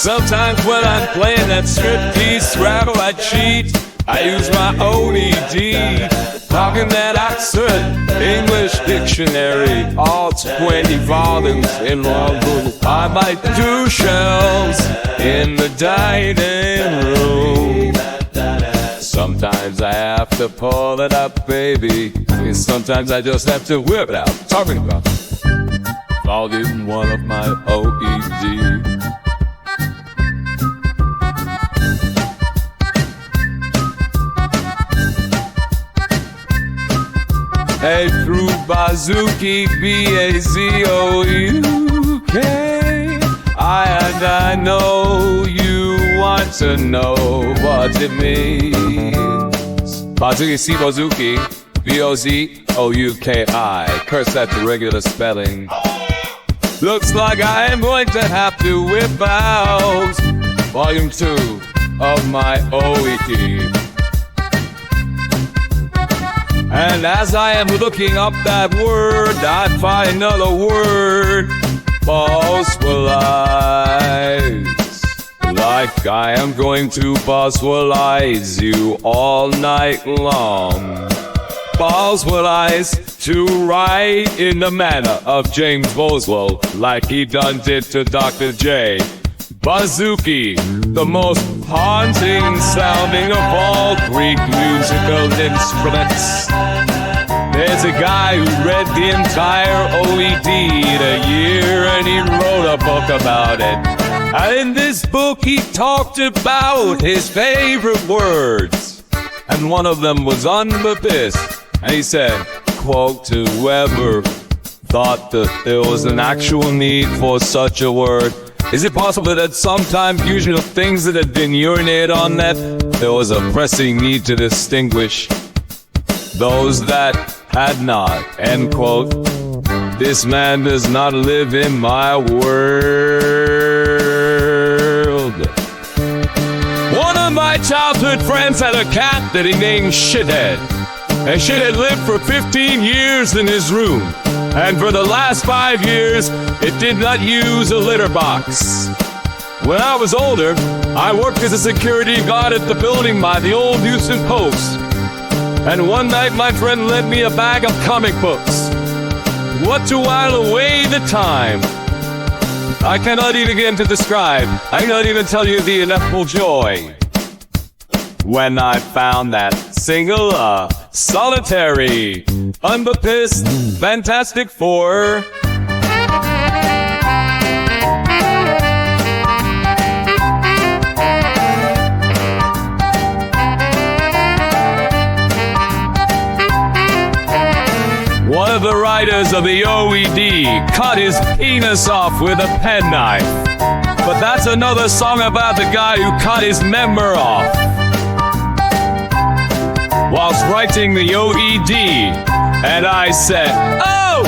Sometimes when I'm playing that striptease rattle, I cheat. I use my OED, talking that Oxford English dictionary, all 20 volumes in one book. I might do shelves in the dining room. Sometimes I have to pull it up, baby. And sometimes I just have to whip it out. Talking about volume 1 of my OED. Hey, through Bazooki, B-A-Z-O-U-K, I know you want to know what it means. Bazooki, C-Bazooki, B-O-Z-O-U-K-I. Curse that the regular spelling. Looks like I am going to have to whip out volume 2 of my OED. And as I am looking up that word, I find another word, Boswellize. Like I am going to Boswellize you all night long. Boswellize, to write in the manner of James Boswell, like he done did to Dr. J. Bazooki, the most haunting sounding of all Greek musical instruments. There's a guy who read the entire OED in a year and he wrote a book about it. And in this book he talked about his favorite words. And one of them was unbaptist. And he said, quote, to whoever thought that there was an actual need for such a word, is it possible that sometimes usual things that had been urinated on that there was a pressing need to distinguish those that had not, end quote. This man does not live in my world. One of my childhood friends had a cat that he named Shithead. And Shithead lived for 15 years in his room. And for the last 5 years, it did not use a litter box. When I was older, I worked as a security guard at the building by the old Houston Post. And one night my friend lent me a bag of comic books. What to while away the time? I cannot even begin to describe. I cannot even tell you the ineffable joy when I found that single, solitary, unbaptist, Fantastic Four. One of the writers of the OED cut his penis off with a penknife. But that's another song about the guy who cut his member off whilst writing the OED. And I said, oh!